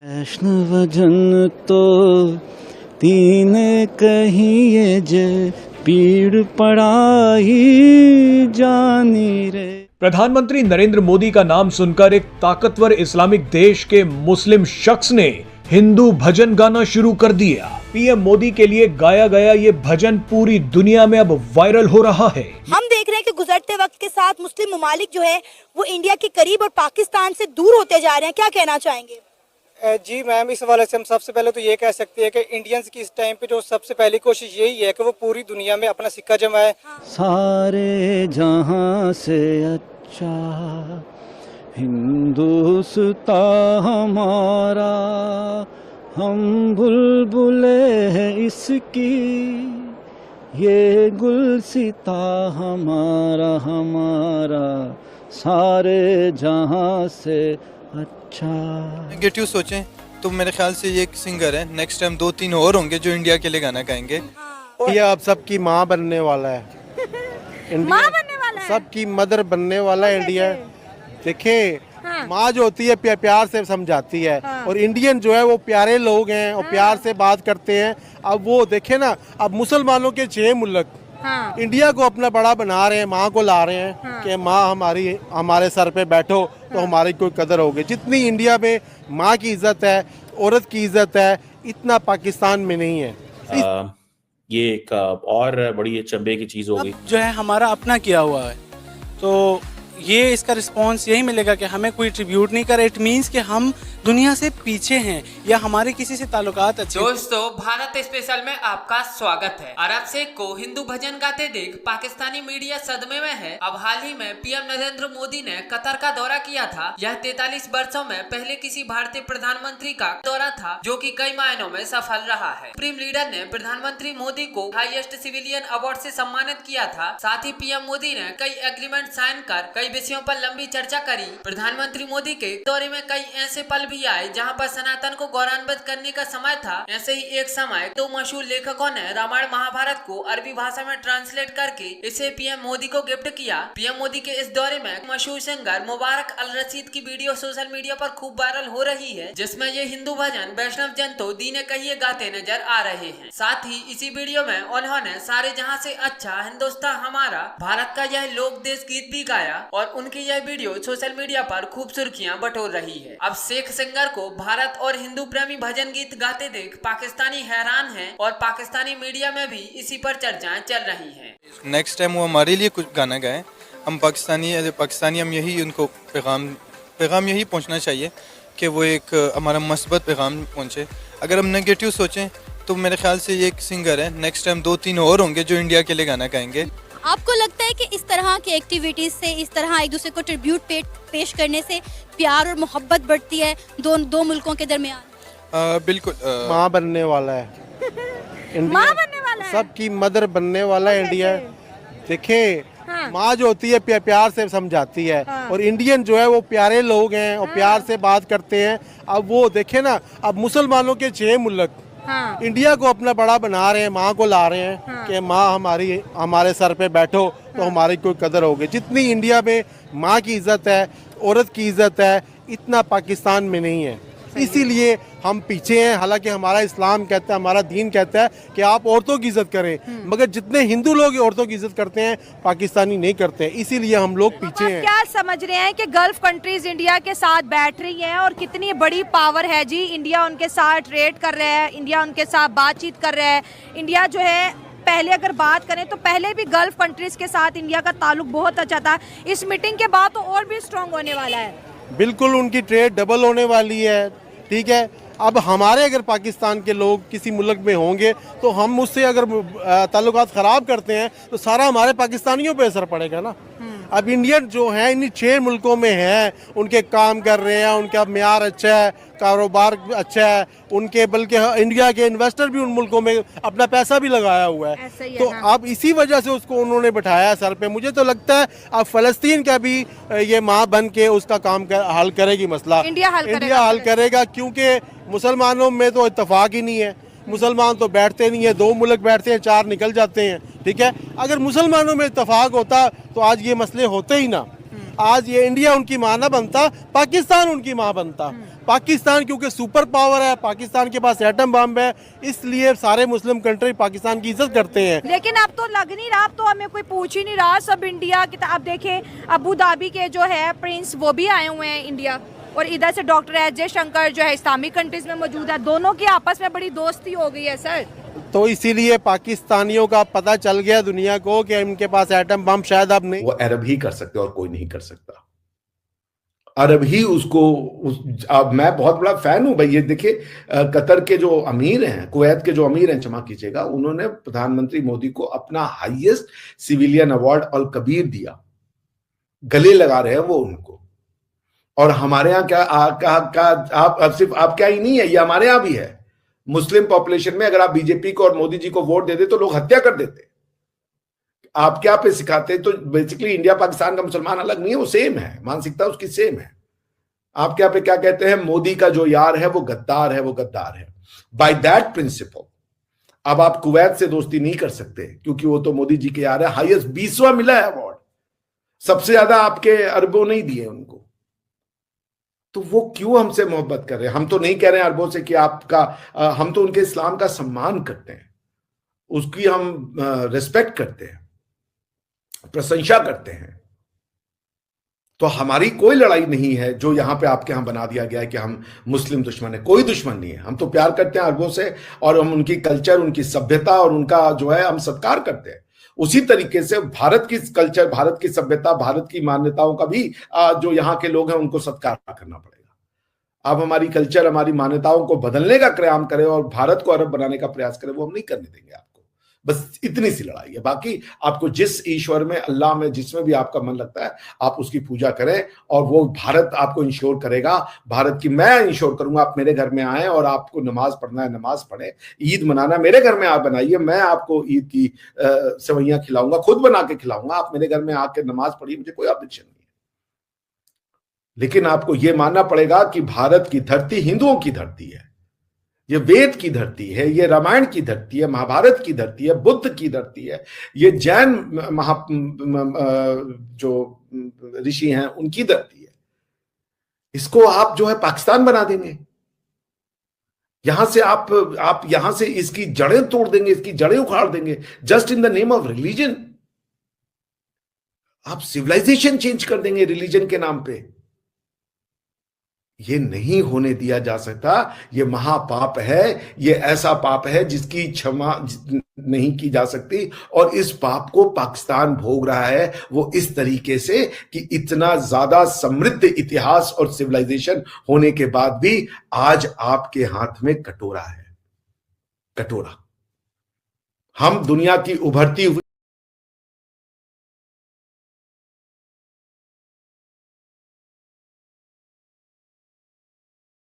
वैष्णव जन तो तीन कहिए जे पीड़ पड़ाई जानी रे। प्रधानमंत्री नरेंद्र मोदी का नाम सुनकर एक ताकतवर इस्लामिक देश के मुस्लिम शख्स ने हिंदू भजन गाना शुरू कर दिया। पीएम मोदी के लिए गाया गया ये भजन पूरी दुनिया में अब वायरल हो रहा है। हम देख रहे हैं कि गुजरते वक्त के साथ मुस्लिम ममालिक जो है वो इंडिया के करीब और पाकिस्तान से दूर होते जा रहे हैं, क्या कहना चाहेंगे? जी मैम, इस हवाले से हम सबसे पहले तो ये कह सकते हैं कि इंडियंस की इस टाइम पे जो सबसे पहली कोशिश यही है कि वो पूरी दुनिया में अपना सिक्का जमाए। सारे जहां से अच्छा हिंदुस्तान हमारा, हम बुलबुले हैं इसकी, ये गुलसिता हमारा हमारा, सारे जहां से अच्छा। नेगेटिव सोचें तो मेरे ख्याल से ये एक सिंगर है, नेक्स्ट टाइम 2-3 और होंगे जो इंडिया के लिए गाना गाएंगे। इंडिया अब सबकी माँ बनने वाला है। माँ बनने वाला है, सबकी मदर बनने वाला है इंडिया। देखिए माँ जो होती है प्यार से समझाती है, और इंडियन जो है वो प्यारे लोग हैं और प्यार से बात करते हैं। अब वो देखे ना, अब मुसलमानों के 6 मुल्क इंडिया को अपना बड़ा बना रहे हैं, माँ को ला रहे हैं कि माँ हमारे सर पे बैठो तो हमारी कोई कदर होगी। जितनी इंडिया में माँ की इज्जत है, औरत की इज्जत है, इतना पाकिस्तान में नहीं है। ये एक और बड़ी अचंभे की चीज़ हो गई। जो है हमारा अपना किया हुआ है, तो ये इसका रिस्पॉन्स यही मिलेगा कि हमें कोई ट्रिब्यूट नहीं करे। इट मीन्स कि हम दुनिया से पीछे हैं या हमारे किसी से ताल्लुकात अच्छे। दोस्तों, भारत स्पेशल में आपका स्वागत है। अरब शेख को हिंदू भजन गाते देख पाकिस्तानी मीडिया सदमे में है। अब हाल ही में पीएम नरेंद्र मोदी ने कतर का दौरा किया था। यह 43 वर्षों में पहले किसी भारतीय प्रधानमंत्री का दौरा था, जो कि कई मायनों में सफल रहा है। सुप्रीम लीडर ने प्रधानमंत्री मोदी को हाईएस्ट सिविलियन अवार्ड से सम्मानित किया था। साथ ही पीएम मोदी ने कई एग्रीमेंट साइन कर कई विषयों पर लंबी चर्चा करी। प्रधानमंत्री मोदी के दौरे में कई ऐसे पल भी आए जहां पर सनातन को गौरवान्वित करने का समय था। ऐसे ही एक समय 2 मशहूर लेखकों ने रामायण महाभारत को अरबी भाषा में ट्रांसलेट करके इसे पीएम मोदी को गिफ्ट किया। पीएम मोदी के इस दौरे में मशहूर सिंगर मुबारक अल रशीद की वीडियो सोशल मीडिया पर खूब वायरल हो रही है, जिसमें ये हिंदू भजन वैष्णव जन तो दीने कहिए गाते नजर आ रहे हैं। साथ ही इसी वीडियो में उन्होंने सारे जहां से अच्छा हिंदुस्तान हमारा, भारत का यह लोक देश गीत भी गाया और उनकी यह वीडियो सोशल मीडिया पर खूब सुर्खियां बटोर रही है। अब शेख सिंगर को भारत और हिंदू प्रेमी भजन गीत गाते देख पाकिस्तानी हैरान हैं और पाकिस्तानी मीडिया में भी इसी पर चर्चाएं चल रही हैं। नेक्स्ट टाइम वो हमारे लिए कुछ गाना गाएं। हम पाकिस्तानी हम यही उनको पैगाम यही पहुंचना चाहिए कि वो एक हमारा मस्बत पैगाम पहुंचे। अगर हम नेगेटिव सोचें तो मेरे ख्याल से ये एक सिंगर है, नेक्स्ट टाइम 2-3 और होंगे जो इंडिया के लिए गाना गाएंगे। आपको लगता है कि इस तरह की एक्टिविटीज से, इस तरह एक दूसरे को ट्रिब्यूट पेश करने से प्यार और मोहब्बत बढ़ती है दो मुल्कों के दरमियान? बिल्कुल। माँ बनने वाला है माँ बनने वाला है, सबकी मदर बनने वाला है इंडिया। देखिए माँ जो होती है प्यार से समझाती है, और इंडियन जो है वो प्यारे लोग हैं और प्यार से बात करते हैं। अब वो देखे ना, अब मुसलमानों के 6 मुल्क इंडिया को अपना बड़ा बना रहे हैं, माँ को ला रहे हैं कि माँ हमारे सर पे बैठो तो हमारी कोई कदर होगी। जितनी इंडिया में माँ की इज्जत है, औरत की इज्जत है, इतना पाकिस्तान में नहीं है। इसीलिए हम पीछे हैं। हालांकि हमारा इस्लाम कहता है, हमारा दीन कहता है कि आप औरतों की इज्जत करें, मगर जितने हिंदू लोग औरतों की इज्जत करते हैं पाकिस्तानी नहीं करते हैं। इसीलिए हम लोग पीछे हैं। क्या समझ रहे हैं कि गल्फ कंट्रीज इंडिया के साथ बैठ रही हैं और कितनी बड़ी पावर है जी? इंडिया उनके साथ ट्रेड कर रहा है, इंडिया उनके साथ बातचीत कर रहा है। इंडिया जो है, पहले अगर बात करें तो पहले भी गल्फ कंट्रीज के साथ इंडिया का ताल्लुक बहुत अच्छा था। इस मीटिंग के बाद तो और भी स्ट्रॉन्ग होने वाला है। बिल्कुल, उनकी ट्रेड डबल होने वाली है। ठीक है, अब हमारे अगर पाकिस्तान के लोग किसी मुल्क में होंगे तो हम उससे अगर ताल्लुकात ख़राब करते हैं तो सारा हमारे पाकिस्तानियों पे असर पड़ेगा ना। अब इंडियन जो हैं इन 6 मुल्कों में हैं, उनके काम कर रहे हैं, उनका म्यार अच्छा है, कारोबार अच्छा है उनके, बल्कि इंडिया के इन्वेस्टर भी उन मुल्कों में अपना पैसा भी लगाया हुआ है। तो अब इसी वजह से उसको उन्होंने बिठाया सर पे। मुझे तो लगता है अब फ़लस्तीन का भी ये माँ बन के उसका काम हल करेगी मसला। इंडिया हल करेगा, क्योंकि मुसलमानों में तो इत्तेफाक ही नहीं है। मुसलमान तो बैठते नहीं है, 2 मुल्क बैठते हैं, 4 निकल जाते हैं। ठीक है, अगर मुसलमानों में इत्तेफाक होता तो आज ये मसले होते ही ना। आज ये इंडिया उनकी माँ ना बनता, पाकिस्तान उनकी माँ बनता। पाकिस्तान क्योंकि सुपर पावर है, पाकिस्तान के पास एटम बम है, इसलिए सारे मुस्लिम कंट्री पाकिस्तान की इज्जत करते हैं। लेकिन अब तो लग नहीं रहा, अब तो हमें कोई पूछ ही नहीं रहा, सब इंडिया की। अब देखें अबू धाबी के जो है प्रिंस वो भी आए हुए हैं इंडिया, और इधर से डॉक्टर एस जयशंकर जो है इस्लामिक कंट्रीज में मौजूद है। दोनों की आपस में बड़ी दोस्ती हो गई है सर। तो इसीलिए पाकिस्तानियों का पता चल गया दुनिया को कि इनके पास एटम बम शायद अब नहीं। वो अरब ही कर सकते और कोई नहीं कर सकता। अरब ही उसको अब मैं बहुत बड़ा फैन हूं भाई। ये देखिए कतर के जो अमीर हैं, कुवैत के जो अमीर हैं, क्षमा कीजिएगा, उन्होंने प्रधानमंत्री मोदी को अपना हाईएस्ट सिविलियन अवार्ड अल कबीर दिया। गले लगा रहे हैं वो उनको। और हमारे यहाँ क्या आप सिर्फ आप क्या ही नहीं है, ये हमारे यहाँ भी है। मुस्लिम पॉपुलेशन में अगर आप बीजेपी को और मोदी जी को वोट दे दे तो लोग हत्या कर देते। आप क्या पे सिखाते? तो बेसिकली इंडिया पाकिस्तान का मुसलमान अलग नहीं है, वो सेम है, मानसिकता उसकी सेम है। आप क्या पे क्या कहते हैं? मोदी का जो यार है वो गद्दार है, वो गद्दार है। बाय दैट प्रिंसिपल अब आप कुवैत से दोस्ती नहीं कर सकते क्योंकि वो तो मोदी जी के यार है। हाईएस्ट 20वां मिला है अवार्ड, सबसे ज्यादा आपके अरबों नहीं दिए उनको। तो वो क्यों हमसे मोहब्बत कर रहे हैं? हम तो नहीं कह रहे हैं अरबों से कि आपका हम तो उनके इस्लाम का सम्मान करते हैं, उसकी हम रिस्पेक्ट करते हैं, प्रशंसा करते हैं। तो हमारी कोई लड़ाई नहीं है जो यहां पे आपके यहां बना दिया गया है कि हम मुस्लिम दुश्मन है। कोई दुश्मन नहीं है। हम तो प्यार करते हैं अरबों से, और हम उनकी कल्चर, उनकी सभ्यता और उनका जो है हम सत्कार करते हैं। उसी तरीके से भारत की कल्चर, भारत की सभ्यता, भारत की मान्यताओं का भी जो यहाँ के लोग हैं उनको सत्कार करना पड़ेगा। आप हमारी कल्चर, हमारी मान्यताओं को बदलने का प्रयास करें और भारत को अरब बनाने का प्रयास करें, वो हम नहीं करने देंगे आपको। बस इतनी सी लड़ाई है। बाकी आपको जिस ईश्वर में, अल्लाह में, जिसमें भी आपका मन लगता है आप उसकी पूजा करें, और वो भारत आपको इंश्योर करेगा। भारत की मैं इंश्योर करूंगा। आप मेरे घर में आए और आपको नमाज पढ़ना है, नमाज पढ़े। ईद मनाना मेरे घर में आप बनाइए, मैं आपको ईद की सेवैयां खिलाऊंगा, खुद बना के खिलाऊंगा। आप मेरे घर में आके नमाज पढ़िए, मुझे कोई ऑब्जेक्शन नहीं है। लेकिन आपको यह मानना पड़ेगा कि भारत की धरती हिंदुओं की धरती है, ये वेद की धरती है, ये रामायण की धरती है, महाभारत की धरती है, बुद्ध की धरती है, ये जैन जो ऋषि हैं उनकी धरती है। इसको आप जो है पाकिस्तान बना देंगे। यहां से आप यहां से इसकी जड़ें तोड़ देंगे, इसकी जड़ें उखाड़ देंगे, just in the name of religion. आप सिविलाइजेशन चेंज कर देंगे रिलीजन के नाम पे। ये नहीं होने दिया जा सकता। ये महापाप है, ये ऐसा पाप है जिसकी क्षमा नहीं की जा सकती, और इस पाप को पाकिस्तान भोग रहा है वो इस तरीके से कि इतना ज्यादा समृद्ध इतिहास और सिविलाइजेशन होने के बाद भी आज आपके हाथ में कटोरा है, कटोरा। हम दुनिया की उभरती हुई